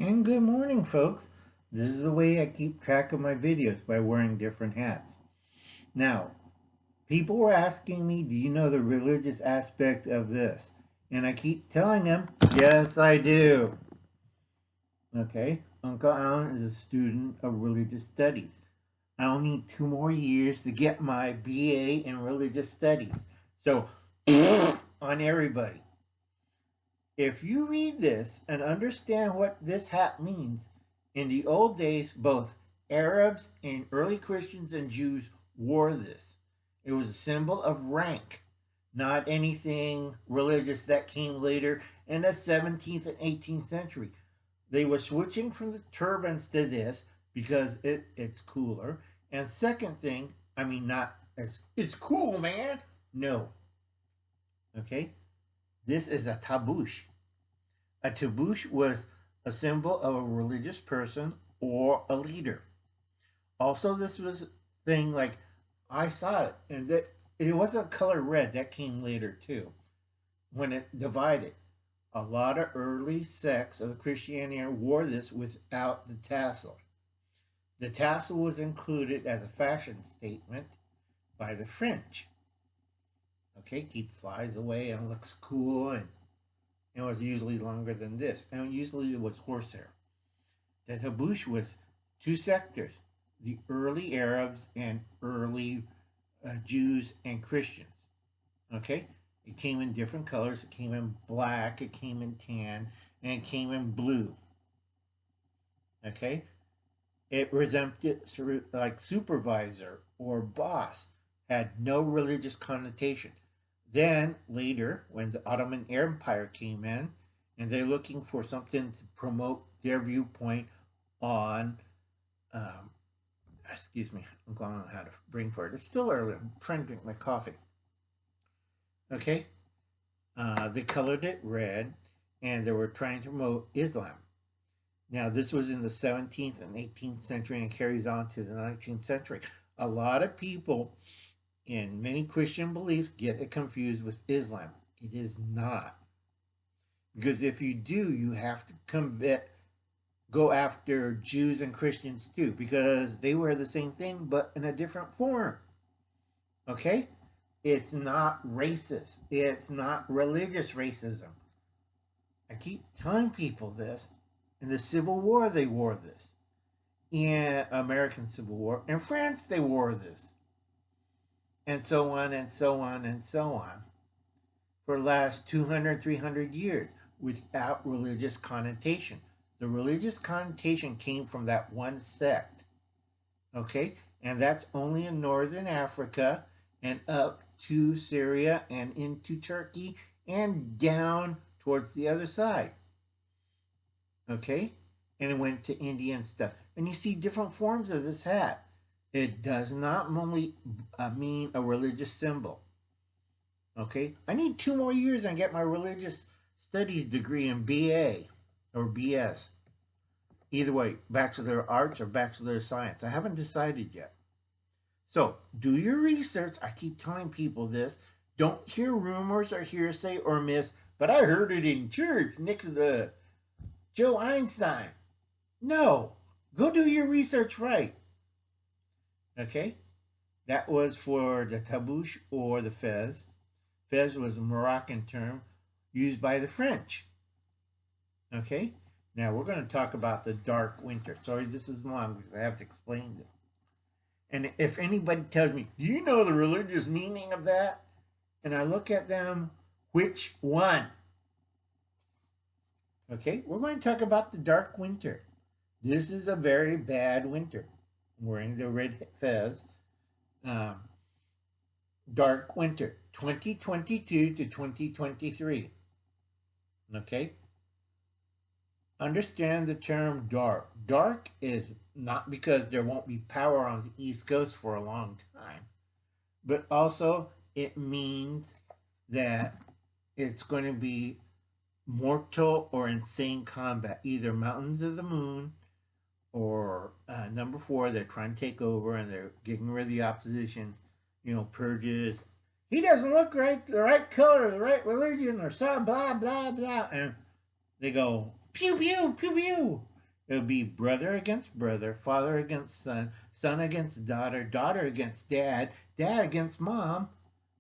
And good morning, folks. This is the way I keep track of my videos by wearing different hats. Now, people were asking me, do you know the religious aspect of this? And I keep telling them, yes, I do. Okay, Uncle Alan is a student of religious studies. I only need 2 more years to get my BA in religious studies. So, on everybody. If you read this and understand what this hat means, in the old days, both Arabs and early Christians and Jews wore this. It was a symbol of rank, not anything religious that came later in the 17th and 18th century. They were switching from the turbans to this because it's cooler. And second thing, I mean, not as it's cool, man. No. Okay? This is a tabouche. A tabouche was a symbol of a religious person or a leader. Also, this was a thing like I saw it, and that it wasn't color red. That came later too, when it divided. A lot of early sects of Christianity wore this without the tassel. The tassel was included as a fashion statement by the French. Okay, keeps flies away and looks cool, and it was usually longer than this, and usually it was horsehair. The tabouche was two sectors, the early Arabs and early Jews and Christians. Okay, it came in different colors. It came in black, it came in tan, and it came in blue. Okay, it resembled like supervisor or boss, had no religious connotation. Then later, when the Ottoman Empire came in, and they're looking for something to promote their viewpoint on, excuse me, I'm going on how to bring for it. It's still early. I'm trying to drink my coffee. Okay, they colored it red, and they were trying to promote Islam. Now, this was in the 17th and 18th century and carries on to the 19th century. A lot of people in many Christian beliefs get it confused with Islam. It is not. Because if you do, you have to go after Jews and Christians too, because they wear the same thing but in a different form. Okay? It's not racist. It's not religious racism. I keep telling people this. In the Civil War, they wore this. In American Civil War. In France, they wore this. And so on and so on and so on for the last 200, 300 years without religious connotation. The religious connotation came from that one sect. Okay? And that's only in northern Africa and up to Syria and into Turkey and down towards the other side. Okay? And it went to India and stuff. And you see different forms of this hat. It does not only mean a religious symbol. Okay? I need 2 more years and get my religious studies degree in BA or BS. Either way, Bachelor of Arts or Bachelor of Science. I haven't decided yet. So, do your research. I keep telling people this. Don't hear rumors or hearsay or myths, but I heard it in church next to Joe Einstein. No. Go do your research right. Okay? That was for the tabouche or the fez. Fez was a Moroccan term used by the French. Okay? Now we're going to talk about the dark winter. Sorry, this is long because I have to explain this. And if anybody tells me, do you know the religious meaning of that? And I look at them, which one? Okay, we're going to talk about the dark winter. This is a very bad winter. I'm wearing the red fez. Dark winter, 2022 to 2023. Okay? Understand the term dark. Dark is not because there won't be power on the East Coast for a long time, but also it means that it's going to be mortal or insane combat, either Mountains of the Moon or number 4, they're trying to take over and they're getting rid of the opposition, purges. He doesn't look right, the right color, the right religion, or some blah, blah, blah. And they go, pew, pew, pew, pew. It'll be brother against brother, father against son, son against daughter, daughter against dad, dad against mom.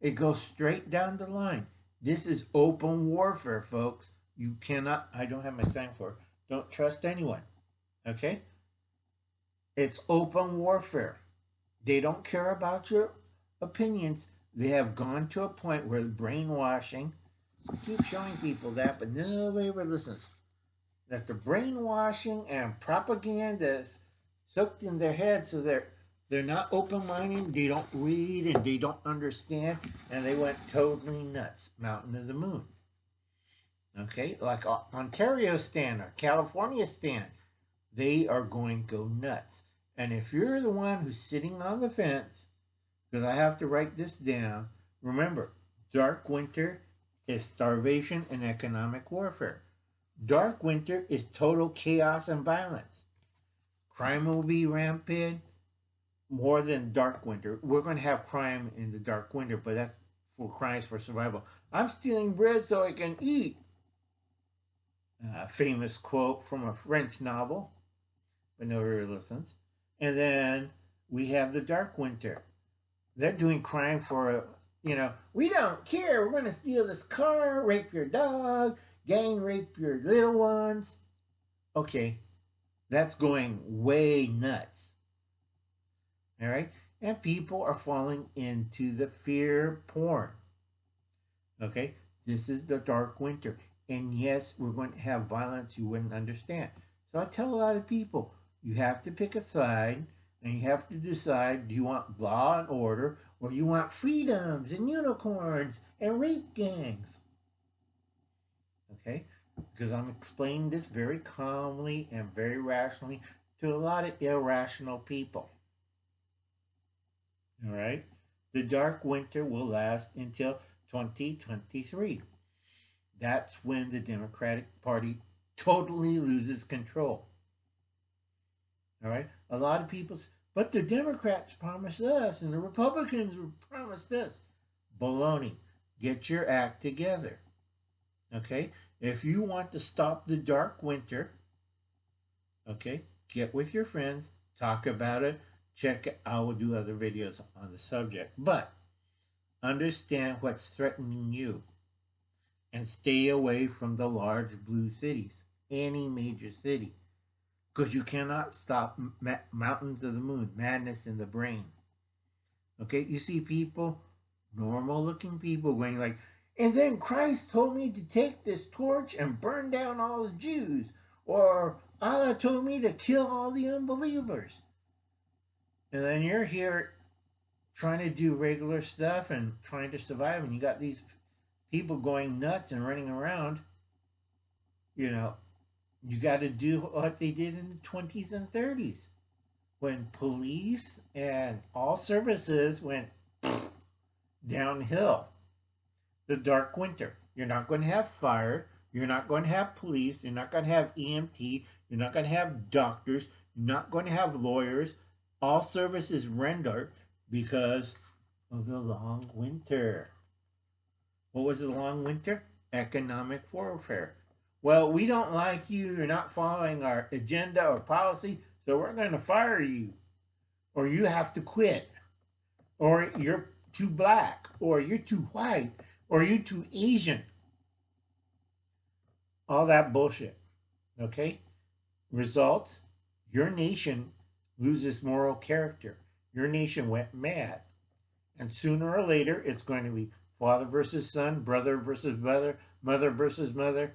It goes straight down the line. This is open warfare, folks. You cannot, I don't have my sign for it. Don't trust anyone. Okay? It's open warfare. They don't care about your opinions. They have gone to a point where brainwashing, I keep showing people that, but nobody ever listens. That the brainwashing and propaganda is soaked in their head, so they're not open-minded, they don't read, and they don't understand, and they went totally nuts. Mountain of the Moon. Okay, like Ontario stand or California stand, they are going to go nuts. And if you're the one who's sitting on the fence, because I have to write this down, remember, dark winter is starvation and economic warfare. Dark winter is total chaos and violence. Crime will be rampant more than dark winter. We're going to have crime in the dark winter, but that's for crimes for survival. I'm stealing bread so I can eat. Famous quote from a French novel, but nobody listens. And then we have the dark winter. They're doing crime for, we don't care. We're going to steal this car, rape your dog, gang rape your little ones. Okay, that's going way nuts. All right? And people are falling into the fear porn. Okay? This is the dark winter. And yes, we're going to have violence you wouldn't understand. So I tell a lot of people, you have to pick a side, and you have to decide, do you want law and order, or you want freedoms and unicorns and rape gangs? Okay? Because I'm explaining this very calmly and very rationally to a lot of irrational people. All right? The dark winter will last until 2023. That's when the Democratic Party totally loses control. All right? A lot of people say, but the Democrats promised us and the Republicans promised this. Baloney. Get your act together. Okay? If you want to stop the dark winter, okay, get with your friends, talk about it, check it. I will do other videos on the subject. But understand what's threatening you and stay away from the large blue cities, any major city, because you cannot stop mountains of the moon, madness in the brain. Okay, you see people, normal looking people going like, and then Christ told me to take this torch and burn down all the Jews, or Allah told me to kill all the unbelievers. And then you're here trying to do regular stuff and trying to survive, and you got these people going nuts and running around. You got to do what they did in the 20s and 30s when police and all services went downhill. The dark winter. You're not going to have fire. You're not going to have police. You're not going to have EMT. You're not going to have doctors. You're not going to have lawyers. All services rendered because of the long winter. What was the long winter? Economic warfare. Well, we don't like you. You're not following our agenda or policy, so we're going to fire you. Or you have to quit. Or you're too black. Or you're too white. Or you're too Asian. All that bullshit. Okay? Results, your nation loses moral character. Your nation went mad. And sooner or later, it's going to be father versus son, brother versus brother, mother versus mother.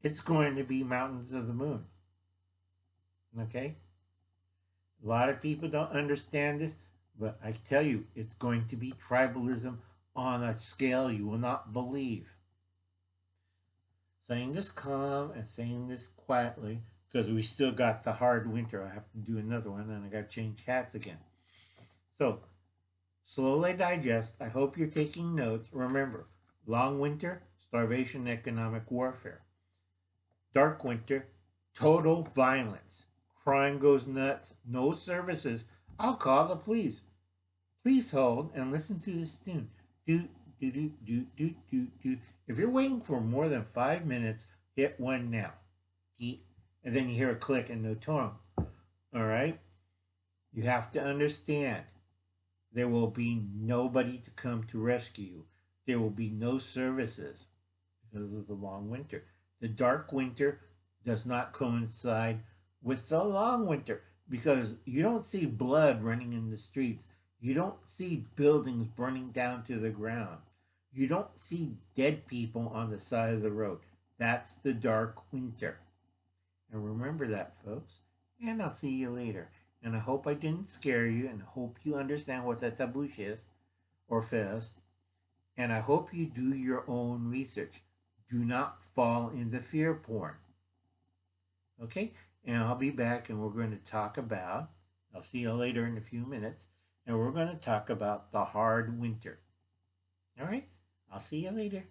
It's going to be mountains of the moon. Okay? A lot of people don't understand this, but I tell you, it's going to be tribalism on a scale you will not believe. Saying this calm and saying this quietly, because we still got the hard winter. I have to do another one, and I got to change hats again. So, slowly digest. I hope you're taking notes. Remember, long winter, starvation, economic warfare. Dark winter, total violence. Crime goes nuts, no services. I'll call the police. Please hold and listen to this tune. Do, do, do, do, do, do, do. If you're waiting for more than 5 minutes, hit 1 now. And and then you hear a click and no tone. All right? You have to understand there will be nobody to come to rescue you. There will be no services because of the long winter. The dark winter does not coincide with the long winter because you don't see blood running in the streets. You don't see buildings burning down to the ground. You don't see dead people on the side of the road. That's the dark winter. And remember that, folks. And I'll see you later. And I hope I didn't scare you and hope you understand what a taboosh is or fez. And I hope you do your own research. Do not fall into fear porn. Okay? And I'll be back and we're going to talk about, I'll see you later in a few minutes, and we're going to talk about the hard winter. All right? I'll see you later.